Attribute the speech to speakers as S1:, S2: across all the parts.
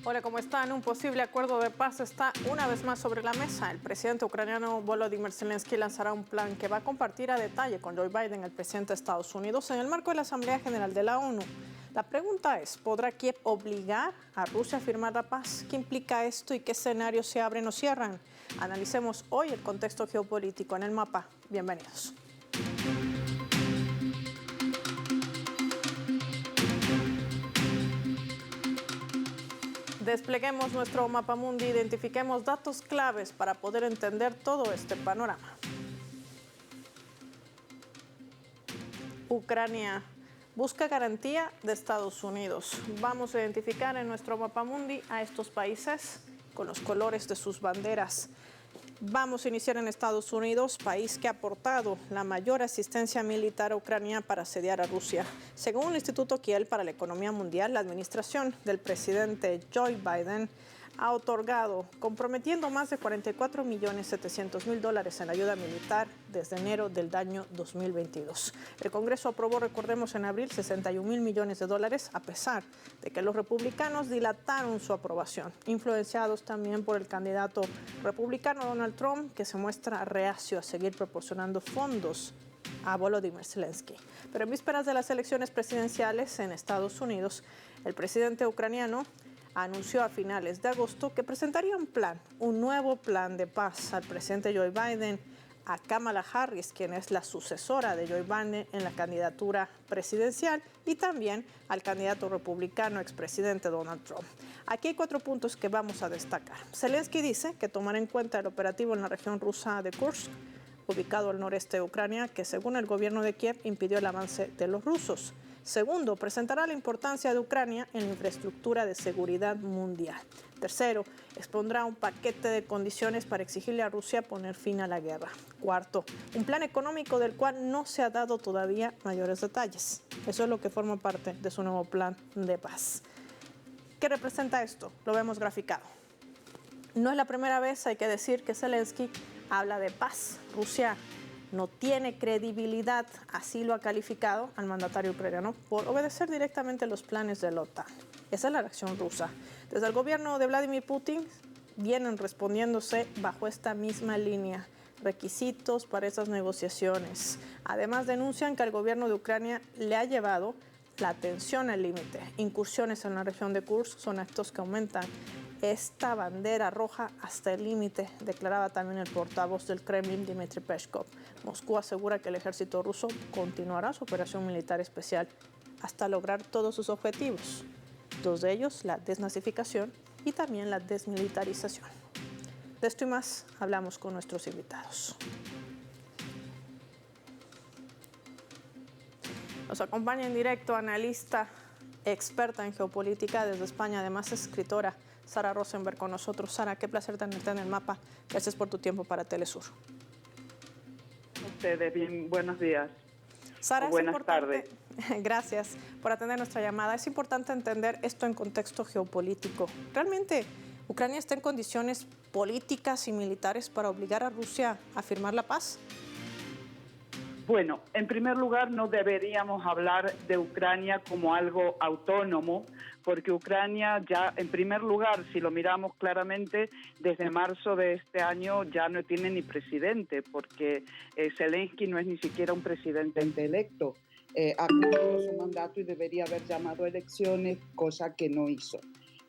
S1: Hola, ¿cómo están? Un posible acuerdo de paz está una vez más sobre la mesa. El presidente ucraniano Volodymyr Zelensky lanzará un plan que va a compartir a detalle con Joe Biden, el presidente de Estados Unidos, en el marco de la Asamblea General de la ONU. La pregunta es, ¿podrá Kiev obligar a Rusia a firmar la paz? ¿Qué implica esto y qué escenarios se abren o cierran? Analicemos hoy el contexto geopolítico en el mapa. Bienvenidos. Despleguemos nuestro mapa mundi, identifiquemos datos claves para poder entender todo este panorama. Ucrania busca garantía de Estados Unidos. Vamos a identificar en nuestro mapa mundi a estos países con los colores de sus banderas. Vamos a iniciar en Estados Unidos, país que ha aportado la mayor asistencia militar a Ucrania para asediar a Rusia. Según el Instituto Kiel para la Economía Mundial, la administración del presidente Joe Biden ha otorgado, comprometiendo más de $44.700.000 en ayuda militar desde enero del año 2022. El Congreso aprobó, recordemos, en abril $61.000 millones, a pesar de que los republicanos dilataron su aprobación, influenciados también por el candidato republicano Donald Trump, que se muestra reacio a seguir proporcionando fondos a Volodymyr Zelensky. Pero en vísperas de las elecciones presidenciales en Estados Unidos, el presidente ucraniano anunció a finales de agosto que presentaría un nuevo plan de paz al presidente Joe Biden, a Kamala Harris, quien es la sucesora de Joe Biden en la candidatura presidencial, y también al candidato republicano expresidente Donald Trump. Aquí hay 4 puntos que vamos a destacar. Zelensky dice que tomará en cuenta el operativo en la región rusa de Kursk, ubicado al noreste de Ucrania, que según el gobierno de Kiev impidió el avance de los rusos. Segundo, presentará la importancia de Ucrania en la infraestructura de seguridad mundial. Tercero, expondrá un paquete de condiciones para exigirle a Rusia poner fin a la guerra. Cuarto, un plan económico del cual no se ha dado todavía mayores detalles. Eso es lo que forma parte de su nuevo plan de paz. ¿Qué representa esto? Lo vemos graficado. No es la primera vez, hay que decir, que Zelensky habla de paz. Rusia no tiene credibilidad, así lo ha calificado al mandatario ucraniano, por obedecer directamente los planes de la OTAN. Esa es la reacción rusa. Desde el gobierno de Vladimir Putin vienen respondiéndose bajo esta misma línea, requisitos para esas negociaciones. Además, denuncian que el gobierno de Ucrania le ha llevado la tensión al límite. Incursiones en la región de Kursk son actos que aumentan esta bandera roja hasta el límite, declaraba también el portavoz del Kremlin, Dmitry Peskov. Moscú asegura que el ejército ruso continuará su operación militar especial hasta lograr todos sus objetivos. 2 de ellos, la desnazificación y también la desmilitarización. De esto y más hablamos con nuestros invitados. Nos acompaña en directo analista, experta en geopolítica desde España, además escritora, Sara Rosenberg con nosotros. Sara, qué placer tenerte en el mapa. Gracias por tu tiempo para Telesur.
S2: Ustedes, bien, buenos días.
S1: Sara,
S2: buenas tardes.
S1: Gracias por atender nuestra llamada. Es importante entender esto en contexto geopolítico. ¿Realmente Ucrania está en condiciones políticas y militares para obligar a Rusia a firmar la paz?
S2: Bueno, en primer lugar, no deberíamos hablar de Ucrania como algo autónomo, porque Ucrania ya, en primer lugar, si lo miramos claramente, desde marzo de este año ya no tiene ni presidente, porque Zelensky no es ni siquiera un presidente electo. Ha cumplido su mandato y debería haber llamado a elecciones, cosa que no hizo.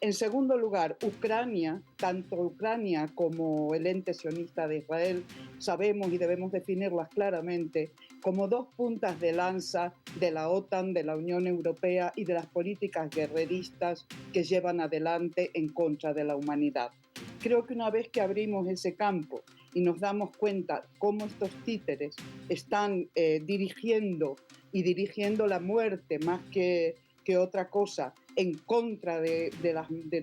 S2: En segundo lugar, Ucrania, tanto Ucrania como el ente sionista de Israel, sabemos y debemos definirlas claramente como 2 puntas de lanza de la OTAN, de la Unión Europea y de las políticas guerreristas que llevan adelante en contra de la humanidad. Creo que una vez que abrimos ese campo y nos damos cuenta cómo estos títeres están dirigiendo la muerte más que otra cosa, en contra de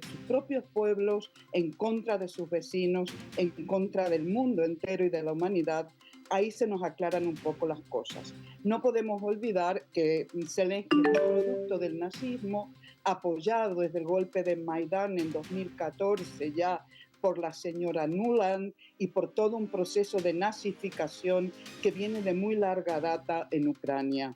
S2: sus propios pueblos, en contra de sus vecinos, en contra del mundo entero y de la humanidad, ahí se nos aclaran un poco las cosas. No podemos olvidar que Zelensky es producto del nazismo, apoyado desde el golpe de Maidán en 2014 ya por la señora Nuland y por todo un proceso de nazificación que viene de muy larga data en Ucrania.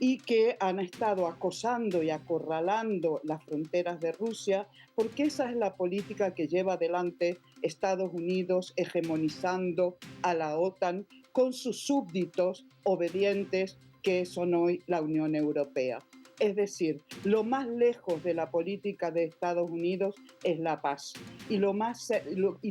S3: y que han estado acosando y acorralando las fronteras de Rusia, porque esa es la política que lleva adelante Estados Unidos, hegemonizando a la OTAN con sus súbditos obedientes que son hoy la Unión Europea. Es decir, lo más lejos de la política de Estados Unidos es la paz y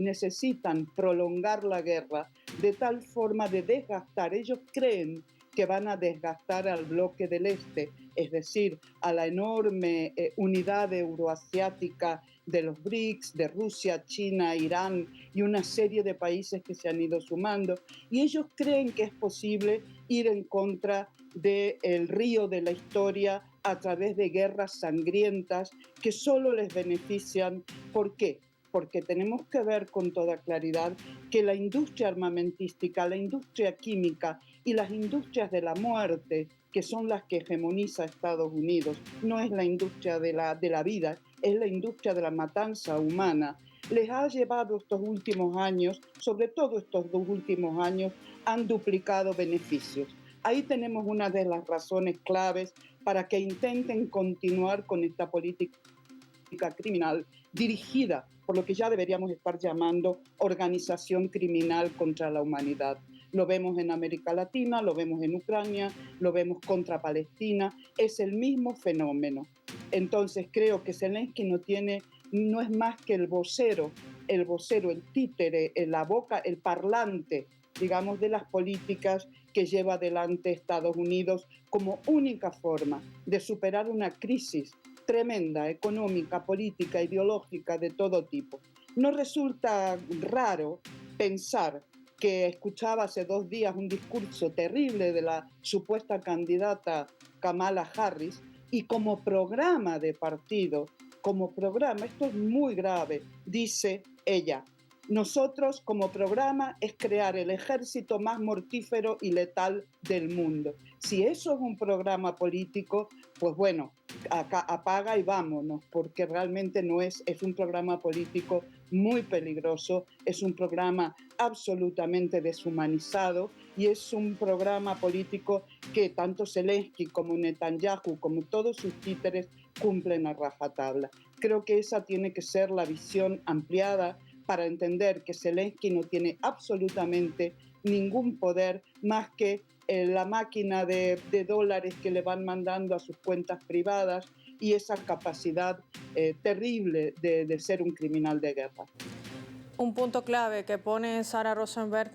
S3: necesitan prolongar la guerra de tal forma de desgastar. Ellos creen que van a desgastar al bloque del Este, es decir, a la enorme unidad euroasiática de los BRICS, de Rusia, China, Irán y una serie de países que se han ido sumando. Y ellos creen que es posible ir en contra del río de la historia a través de guerras sangrientas que solo les benefician. ¿Por qué? Porque tenemos que ver con toda claridad que la industria armamentística, la industria química y las industrias de la muerte, que son las que hegemoniza Estados Unidos, no es la industria de la vida, es la industria de la matanza humana, les ha llevado estos últimos años, sobre todo estos 2 últimos años, han duplicado beneficios. Ahí tenemos una de las razones claves para que intenten continuar con esta política criminal dirigida por lo que ya deberíamos estar llamando organización criminal contra la humanidad. Lo vemos en América Latina, lo vemos en Ucrania, lo vemos contra Palestina, es el mismo fenómeno. Entonces creo que Zelensky no es más que el vocero, el títere, la boca, el parlante, digamos, de las políticas que lleva adelante Estados Unidos como única forma de superar una crisis tremenda, económica, política, ideológica, de todo tipo. No resulta raro pensar que escuchaba hace 2 días un discurso terrible de la supuesta candidata Kamala Harris y como programa de partido, esto es muy grave, dice ella, nosotros como programa es crear el ejército más mortífero y letal del mundo. Si eso es un programa político, pues bueno, acá apaga y vámonos, porque realmente no es un programa político muy peligroso, es un programa absolutamente deshumanizado y es un programa político que tanto Zelensky como Netanyahu, como todos sus títeres, cumplen a rajatabla. Creo que esa tiene que ser la visión ampliada para entender que Zelensky no tiene absolutamente ningún poder más que la máquina de dólares que le van mandando a sus cuentas privadas y esa capacidad terrible de ser un criminal de guerra.
S1: Un punto clave que pone Sara Rosenberg: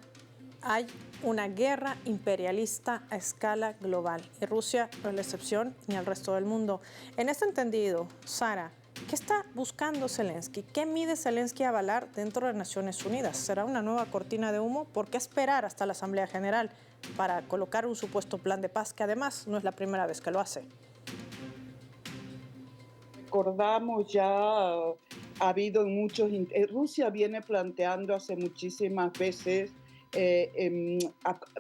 S1: hay una guerra imperialista a escala global y Rusia no es la excepción ni el resto del mundo. En este entendido, Sara, ¿qué está buscando Zelensky? ¿Qué mide Zelensky avalar dentro de Naciones Unidas? ¿Será una nueva cortina de humo? ¿Por qué esperar hasta la Asamblea General para colocar un supuesto plan de paz que además no es la primera vez que lo hace?
S3: Recordamos ya, ha habido muchos... Rusia viene planteando hace muchísimas veces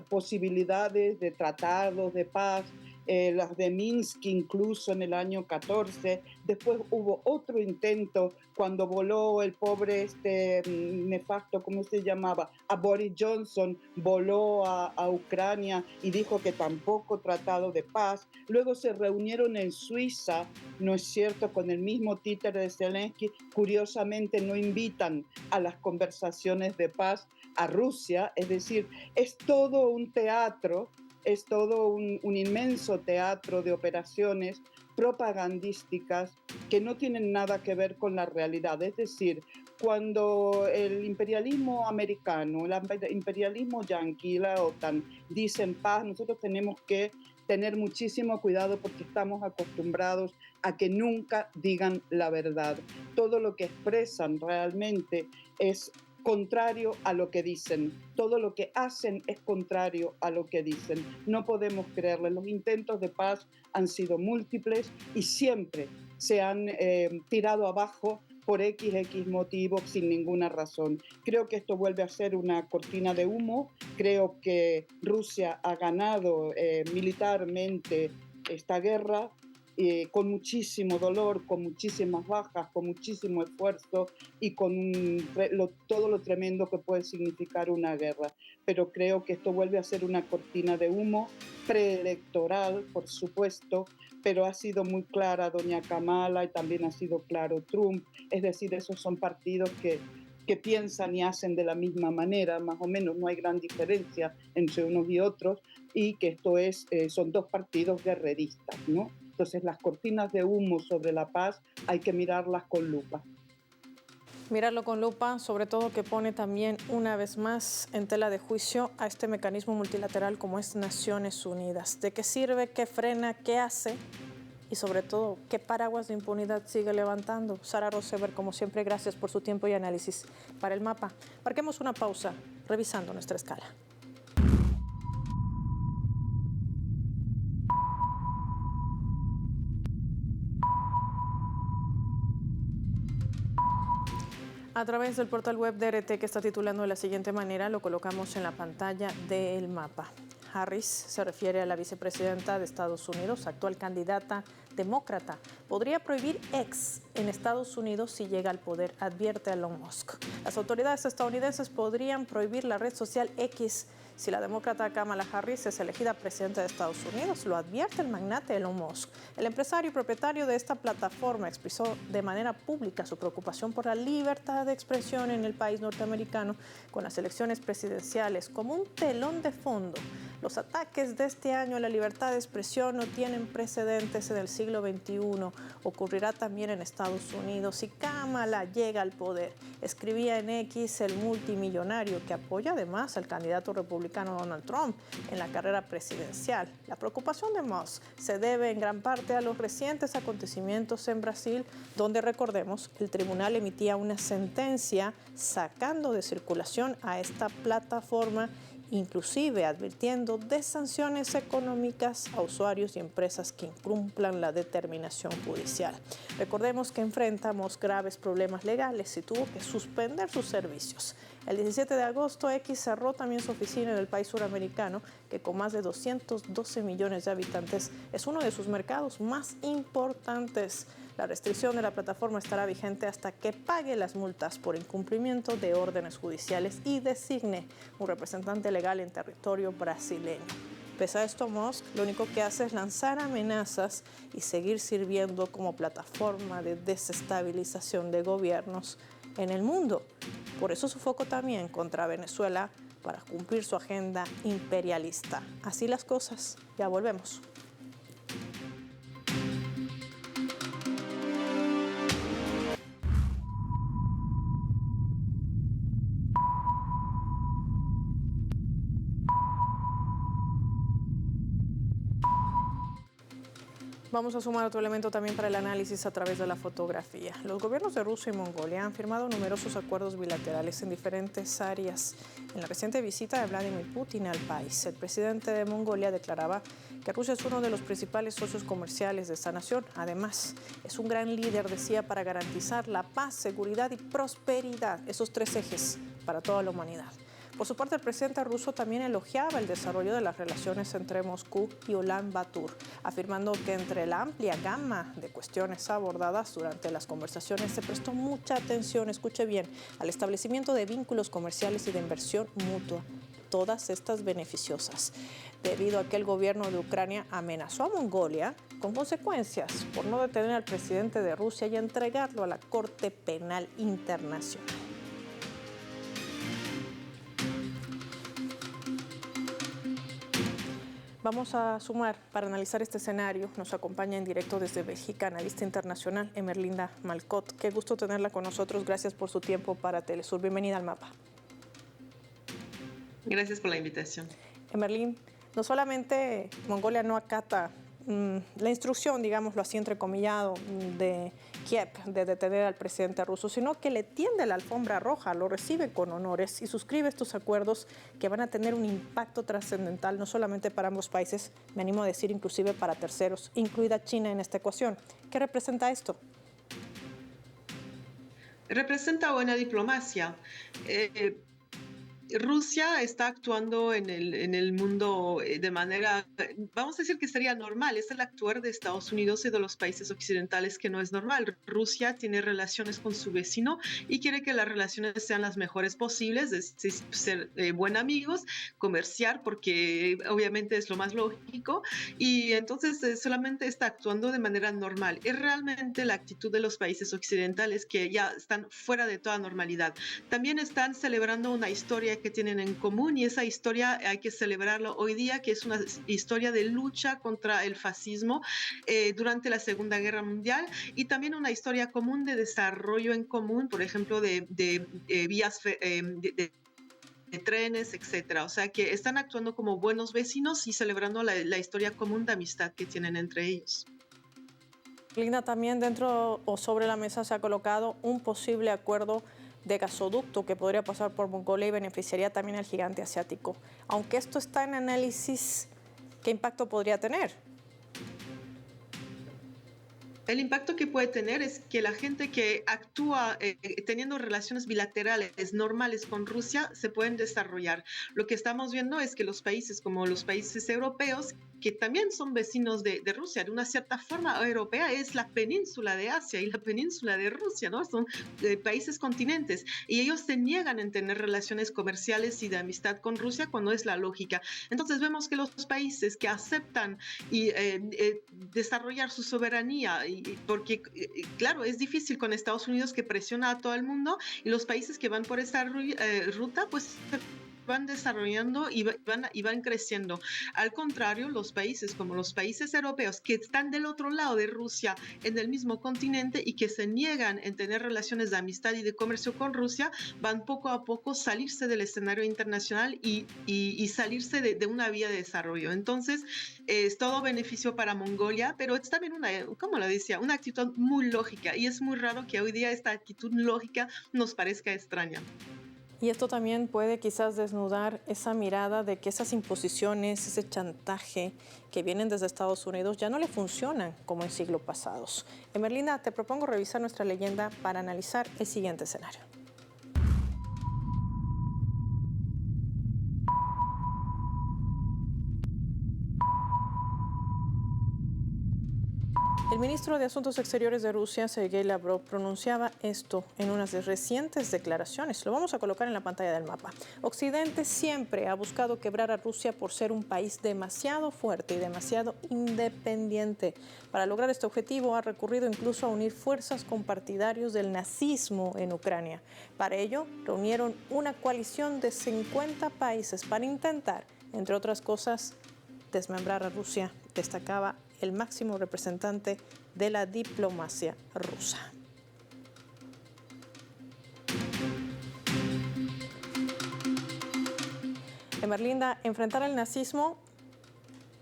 S3: posibilidades de tratados de paz, las de Minsk incluso en el año 14. Después hubo otro intento cuando voló el pobre nefasto, ¿cómo se llamaba? A Boris Johnson, voló a Ucrania y dijo que tampoco tratado de paz. Luego se reunieron en Suiza, ¿no es cierto?, con el mismo títere de Zelensky. Curiosamente no invitan a las conversaciones de paz a Rusia, es decir, es todo un teatro, es todo un inmenso teatro de operaciones propagandísticas que no tienen nada que ver con la realidad. Es decir, cuando el imperialismo americano, el imperialismo yanqui y la OTAN dicen paz, nosotros tenemos que tener muchísimo cuidado porque estamos acostumbrados a que nunca digan la verdad. Todo lo que expresan realmente es contrario a lo que dicen. Todo lo que hacen es contrario a lo que dicen. No podemos creerles. Los intentos de paz han sido múltiples y siempre se han tirado abajo por XX motivo, sin ninguna razón. Creo que esto vuelve a ser una cortina de humo. Creo que Rusia ha ganado militarmente esta guerra con muchísimo dolor, con muchísimas bajas, con muchísimo esfuerzo y con todo lo tremendo que puede significar una guerra. Pero creo que esto vuelve a ser una cortina de humo preelectoral, por supuesto, pero ha sido muy clara doña Kamala y también ha sido claro Trump. Es decir, esos son partidos que piensan y hacen de la misma manera, más o menos, no hay gran diferencia entre unos y otros, y que son dos partidos guerreristas, ¿no? Entonces, las cortinas de humo sobre la paz hay que mirarlas con lupa.
S1: Mirarlo con lupa, sobre todo que pone también una vez más en tela de juicio a este mecanismo multilateral como es Naciones Unidas. ¿De qué sirve, qué frena, qué hace? Y sobre todo, ¿qué paraguas de impunidad sigue levantando? Sara Rosever, como siempre, gracias por su tiempo y análisis. Para el mapa, marquemos una pausa revisando nuestra escala. A través del portal web de RT, que está titulando de la siguiente manera, lo colocamos en la pantalla del mapa. Harris se refiere a la vicepresidenta de Estados Unidos, actual candidata demócrata. Podría prohibir X en Estados Unidos si llega al poder, advierte Elon Musk. Las autoridades estadounidenses podrían prohibir la red social X si la demócrata Kamala Harris es elegida presidenta de Estados Unidos, lo advierte el magnate Elon Musk. El empresario y propietario de esta plataforma expresó de manera pública su preocupación por la libertad de expresión en el país norteamericano, con las elecciones presidenciales como un telón de fondo. Los ataques de este año a la libertad de expresión no tienen precedentes en el siglo XXI. Ocurrirá también en Estados Unidos si Kamala llega al poder. Escribía en X el multimillonario que apoya además al candidato republicano Donald Trump en la carrera presidencial. La preocupación de Musk se debe en gran parte a los recientes acontecimientos en Brasil, donde, recordemos, el tribunal emitía una sentencia sacando de circulación a esta plataforma, inclusive advirtiendo de sanciones económicas a usuarios y empresas que incumplan la determinación judicial. Recordemos que enfrentamos graves problemas legales y tuvo que suspender sus servicios. El 17 de agosto, X cerró también su oficina en el país suramericano, que con más de 212 millones de habitantes es uno de sus mercados más importantes. La restricción de la plataforma estará vigente hasta que pague las multas por incumplimiento de órdenes judiciales y designe un representante legal en territorio brasileño. Pese a esto, Musk lo único que hace es lanzar amenazas y seguir sirviendo como plataforma de desestabilización de gobiernos en el mundo. Por eso su foco también contra Venezuela para cumplir su agenda imperialista. Así las cosas. Ya volvemos. Vamos a sumar otro elemento también para el análisis a través de la fotografía. Los gobiernos de Rusia y Mongolia han firmado numerosos acuerdos bilaterales en diferentes áreas. En la reciente visita de Vladimir Putin al país, el presidente de Mongolia declaraba que Rusia es uno de los principales socios comerciales de esta nación. Además, es un gran líder, decía, para garantizar la paz, seguridad y prosperidad, esos tres ejes para toda la humanidad. Por su parte, el presidente ruso también elogiaba el desarrollo de las relaciones entre Moscú y Ulan Bator, afirmando que entre la amplia gama de cuestiones abordadas durante las conversaciones se prestó mucha atención, escuche bien, al establecimiento de vínculos comerciales y de inversión mutua, todas estas beneficiosas, debido a que el gobierno de Ucrania amenazó a Mongolia con consecuencias por no detener al presidente de Rusia y entregarlo a la Corte Penal Internacional. Vamos a sumar para analizar este escenario. Nos acompaña en directo desde Bélgica, analista internacional, Emerlinda Malcot. Qué gusto tenerla con nosotros. Gracias por su tiempo para Telesur. Bienvenida al mapa.
S4: Gracias por la invitación.
S1: Emerlín, no solamente Mongolia no acata la instrucción, digámoslo así, entrecomillado, de Kiev de detener al presidente ruso, sino que le tiende la alfombra roja, lo recibe con honores y suscribe estos acuerdos que van a tener un impacto trascendental, no solamente para ambos países, me animo a decir inclusive para terceros, incluida China en esta ecuación. ¿Qué representa esto?
S4: Representa buena diplomacia. Rusia está actuando en el mundo de manera, vamos a decir que sería normal, es el actuar de Estados Unidos y de los países occidentales que no es normal. Rusia tiene relaciones con su vecino y quiere que las relaciones sean las mejores posibles, ser buen amigos, comerciar, porque obviamente es lo más lógico, y entonces solamente está actuando de manera normal. Es realmente la actitud de los países occidentales que ya están fuera de toda normalidad. También están celebrando una historia que tienen en común y esa historia hay que celebrarlo hoy día, que es una historia de lucha contra el fascismo durante la Segunda Guerra Mundial y también una historia común de desarrollo en común, por ejemplo, de vías de trenes, etcétera. O sea que están actuando como buenos vecinos y celebrando la historia común de amistad que tienen entre ellos.
S1: Linda, también dentro o sobre la mesa se ha colocado un posible acuerdo de gasoducto que podría pasar por Mongolia y beneficiaría también al gigante asiático. Aunque esto está en análisis, ¿qué impacto podría tener?
S4: El impacto que puede tener es que la gente que actúa teniendo relaciones bilaterales normales con Rusia se pueden desarrollar. Lo que estamos viendo es que los países como los países europeos, que también son vecinos de Rusia, de una cierta forma europea, es la península de Asia y la península de Rusia, ¿no? Son países continentes y ellos se niegan en tener relaciones comerciales y de amistad con Rusia cuando es la lógica. Entonces vemos que los países que aceptan y desarrollar su soberanía, porque claro, es difícil con Estados Unidos que presiona a todo el mundo y los países que van por esa ruta, pues van desarrollando y van creciendo. Al contrario, los países como los países europeos que están del otro lado de Rusia en el mismo continente y que se niegan en tener relaciones de amistad y de comercio con Rusia, van poco a poco salirse del escenario internacional y salirse de una vía de desarrollo. Entonces, es todo beneficio para Mongolia, pero es también como lo decía, una actitud muy lógica y es muy raro que hoy día esta actitud lógica nos parezca extraña.
S1: Y esto también puede quizás desnudar esa mirada de que esas imposiciones, ese chantaje que vienen desde Estados Unidos ya no le funcionan como en siglos pasados. Emerlinda, te propongo revisar nuestra leyenda para analizar el siguiente escenario. El ministro de Asuntos Exteriores de Rusia, Sergei Lavrov, pronunciaba esto en unas recientes declaraciones. Lo vamos a colocar en la pantalla del mapa. Occidente siempre ha buscado quebrar a Rusia por ser un país demasiado fuerte y demasiado independiente. Para lograr este objetivo ha recurrido incluso a unir fuerzas con partidarios del nazismo en Ucrania. Para ello, reunieron una coalición de 50 países para intentar, entre otras cosas, desmembrar a Rusia, destacaba el máximo representante de la diplomacia rusa. Emerlinda, enfrentar al nazismo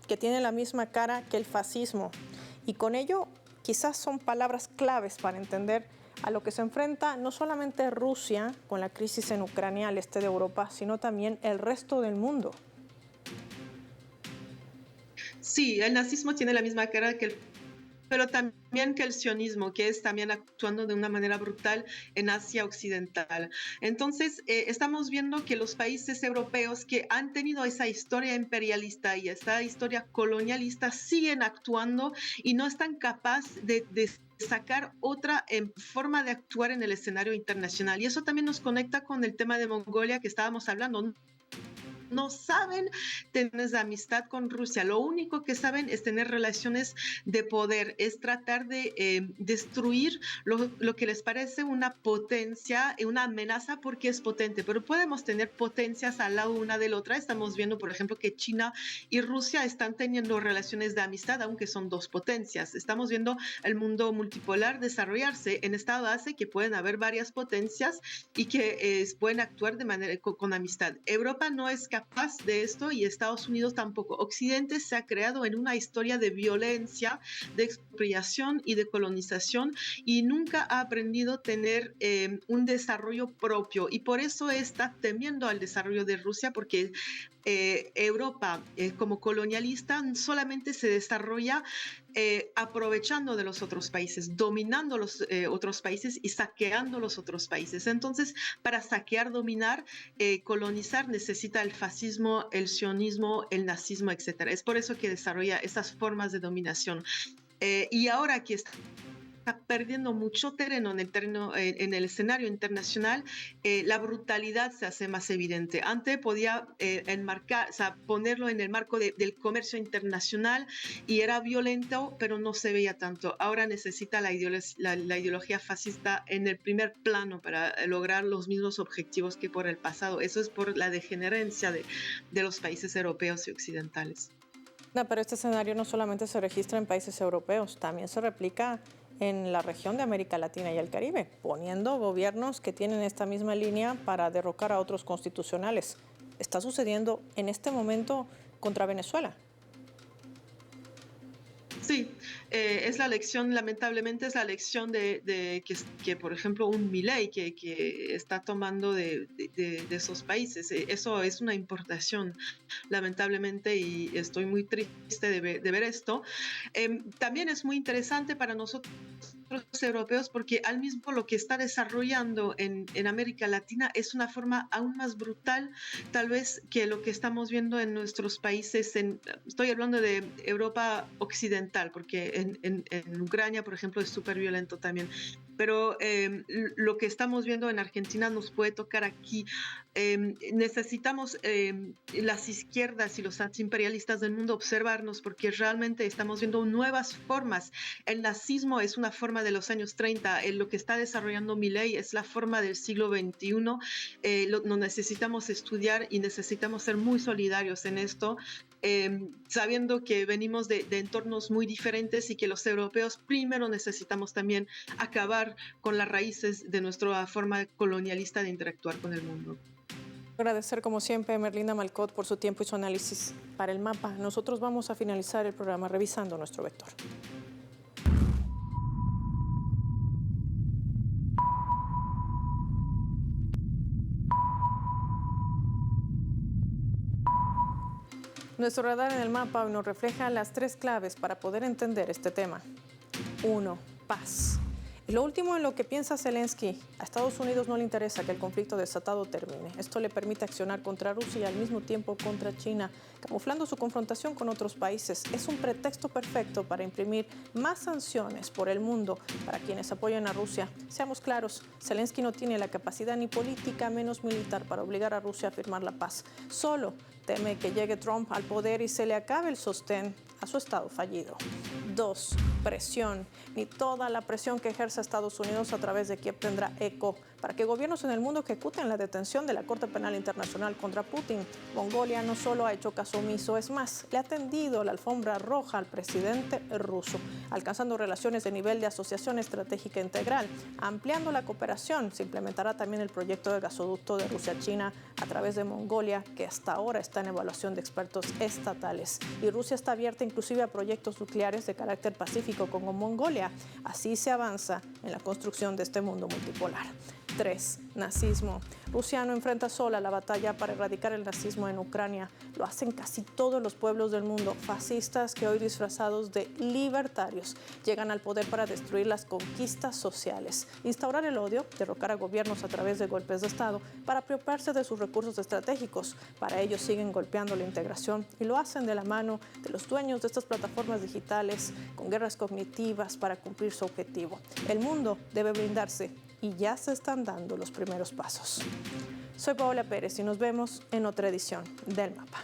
S1: que tiene la misma cara que el fascismo y con ello quizás son palabras claves para entender a lo que se enfrenta no solamente Rusia con la crisis en Ucrania al este de Europa, sino también el resto del mundo.
S4: Sí, el nazismo tiene la misma cara pero también que el sionismo, que es también actuando de una manera brutal en Asia Occidental. Entonces, estamos viendo que los países europeos que han tenido esa historia imperialista y esa historia colonialista siguen actuando y no están capaces de sacar otra forma de actuar en el escenario internacional. Y eso también nos conecta con el tema de Mongolia que estábamos hablando. No saben tener amistad con Rusia, lo único que saben es tener relaciones de poder, es tratar de destruir lo que les parece una potencia, una amenaza porque es potente, pero podemos tener potencias al lado una de la otra. Estamos viendo, por ejemplo, que China y Rusia están teniendo relaciones de amistad, aunque son dos potencias. Estamos viendo el mundo multipolar desarrollarse en esta base que pueden haber varias potencias y que pueden actuar de manera con amistad. Europa no es capaz de esto y Estados Unidos tampoco. Occidente se ha creado en una historia de violencia, de expropiación y de colonización y nunca ha aprendido a tener un desarrollo propio y por eso está temiendo al desarrollo de Rusia porque Europa como colonialista solamente se desarrolla aprovechando de los otros países, dominando los otros países y saqueando los otros países. Entonces, para saquear, dominar, colonizar, necesita el fascismo, el sionismo, el nazismo, etc. Es por eso que desarrolla estas formas de dominación. Y ahora que está perdiendo mucho terreno en el escenario internacional, la brutalidad se hace más evidente. Antes podía enmarcar, o sea, ponerlo en el marco del comercio internacional y era violento, pero no se veía tanto. Ahora necesita la ideología fascista en el primer plano para lograr los mismos objetivos que por el pasado. Eso es por la degenerancia de los países europeos y occidentales.
S1: No, pero este escenario no solamente se registra en países europeos, también se replica en la región de América Latina y el Caribe, poniendo gobiernos que tienen esta misma línea para derrocar a otros constitucionales. Está sucediendo en este momento contra Venezuela.
S4: Sí, es la lección, lamentablemente es la lección que por ejemplo, un Milei que está tomando de esos países. Eso es una importación, lamentablemente, y estoy muy triste de ver esto. También es muy interesante para nosotros europeos porque al mismo lo que está desarrollando en América Latina es una forma aún más brutal tal vez que lo que estamos viendo en nuestros países, estoy hablando de Europa occidental porque en Ucrania por ejemplo es súper violento también, pero lo que estamos viendo en Argentina nos puede tocar aquí. Necesitamos las izquierdas y los antiimperialistas del mundo observarnos porque realmente estamos viendo nuevas formas. El nazismo es una forma de los años 30, lo que está desarrollando Milei es la forma del siglo XXI. Lo necesitamos estudiar y necesitamos ser muy solidarios en esto, sabiendo que venimos de entornos muy diferentes y que los europeos primero necesitamos también acabar con las raíces de nuestra forma colonialista de interactuar con el mundo.
S1: Agradecer como siempre a Merlina Malcott por su tiempo y su análisis. Para el mapa, nosotros vamos a finalizar el programa revisando nuestro vector. Nuestro radar en el mapa hoy nos refleja las 3 claves para poder entender este tema. 1. Paz. Y lo último en lo que piensa Zelensky, a Estados Unidos no le interesa que el conflicto desatado termine. Esto le permite accionar contra Rusia y al mismo tiempo contra China, camuflando su confrontación con otros países. Es un pretexto perfecto para imprimir más sanciones por el mundo para quienes apoyan a Rusia. Seamos claros, Zelensky no tiene la capacidad ni política, menos militar, para obligar a Rusia a firmar la paz. Solo teme que llegue Trump al poder y se le acabe el sostén a su estado fallido. 2. Presión. Ni toda la presión que ejerce Estados Unidos a través de Kiev tendrá eco para que gobiernos en el mundo ejecuten la detención de la Corte Penal Internacional contra Putin. Mongolia no solo ha hecho caso omiso, es más, le ha tendido la alfombra roja al presidente ruso, alcanzando relaciones de nivel de asociación estratégica integral. Ampliando la cooperación, se implementará también el proyecto de gasoducto de Rusia a China a través de Mongolia, que hasta ahora está en evaluación de expertos estatales. Y Rusia está abierta inclusive a proyectos nucleares de carácter pacífico con Mongolia. Así se avanza en la construcción de este mundo multipolar. 3. Nazismo. Rusia no enfrenta sola la batalla para erradicar el nazismo en Ucrania. Lo hacen casi todos los pueblos del mundo, fascistas que hoy disfrazados de libertarios llegan al poder para destruir las conquistas sociales, instaurar el odio, derrocar a gobiernos a través de golpes de Estado para apropiarse de sus recursos estratégicos. Para ello siguen golpeando la integración y lo hacen de la mano de los dueños de estas plataformas digitales con guerras cognitivas para cumplir su objetivo. El mundo debe blindarse y ya se están dando los primeros pasos. Soy Paola Pérez y nos vemos en otra edición del Mapa.